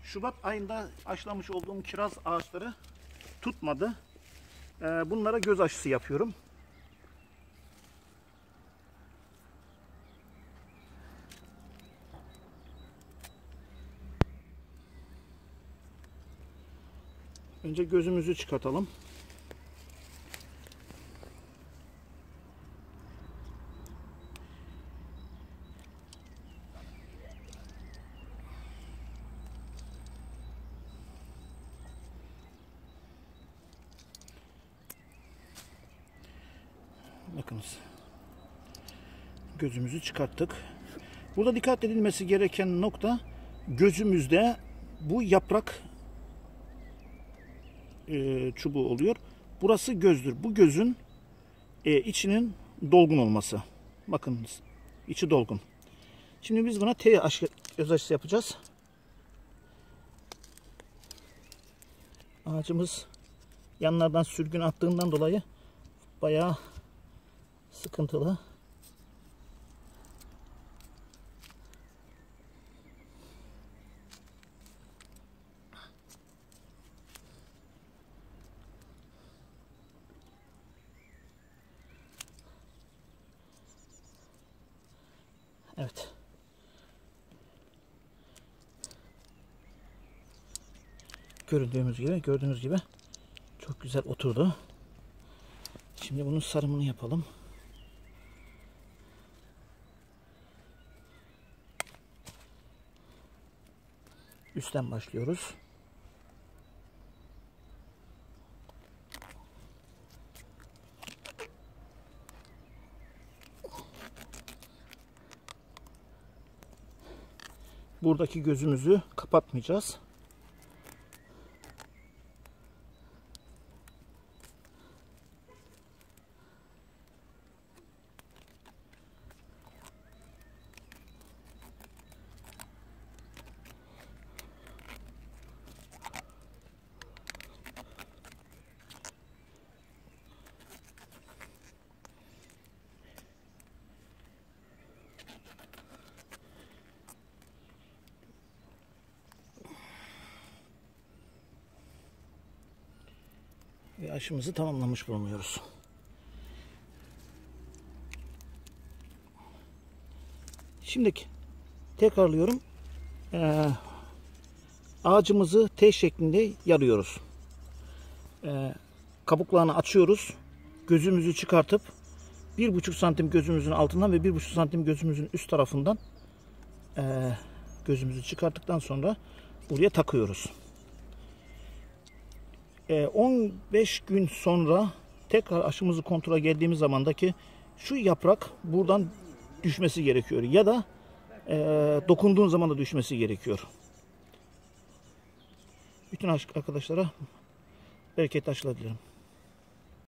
Şubat ayında aşılamış olduğum kiraz ağaçları tutmadı. Bunlara göz aşısı yapıyorum. Önce gözümüzü çıkartalım. Bakınız. Gözümüzü çıkarttık. Burada dikkat edilmesi gereken nokta, gözümüzde bu yaprak çubuğu oluyor. Burası gözdür. Bu gözün içinin dolgun olması. Bakınız. İçi dolgun. Şimdi biz buna göz aşısı yapacağız. Ağacımız yanlardan sürgün attığından dolayı bayağı sıkıntılı. Evet. Gördüğünüz gibi çok güzel oturdu. Şimdi bunun sarımını yapalım. Üstten başlıyoruz. Buradaki gözümüzü kapatmayacağız. Ve aşımızı tamamlamış bulunuyoruz. Şimdi tekrarlıyorum. Ağacımızı T şeklinde yarıyoruz. Kabuklarını açıyoruz. Gözümüzü çıkartıp 1,5 santim gözümüzün altından ve 1,5 santim gözümüzün üst tarafından gözümüzü çıkarttıktan sonra buraya takıyoruz. 15 gün sonra tekrar aşımızı kontrole geldiğimiz zamandaki şu yaprak buradan düşmesi gerekiyor ya da dokunduğun zaman da düşmesi gerekiyor. Bütün arkadaşlara bereketli aşılar dilerim.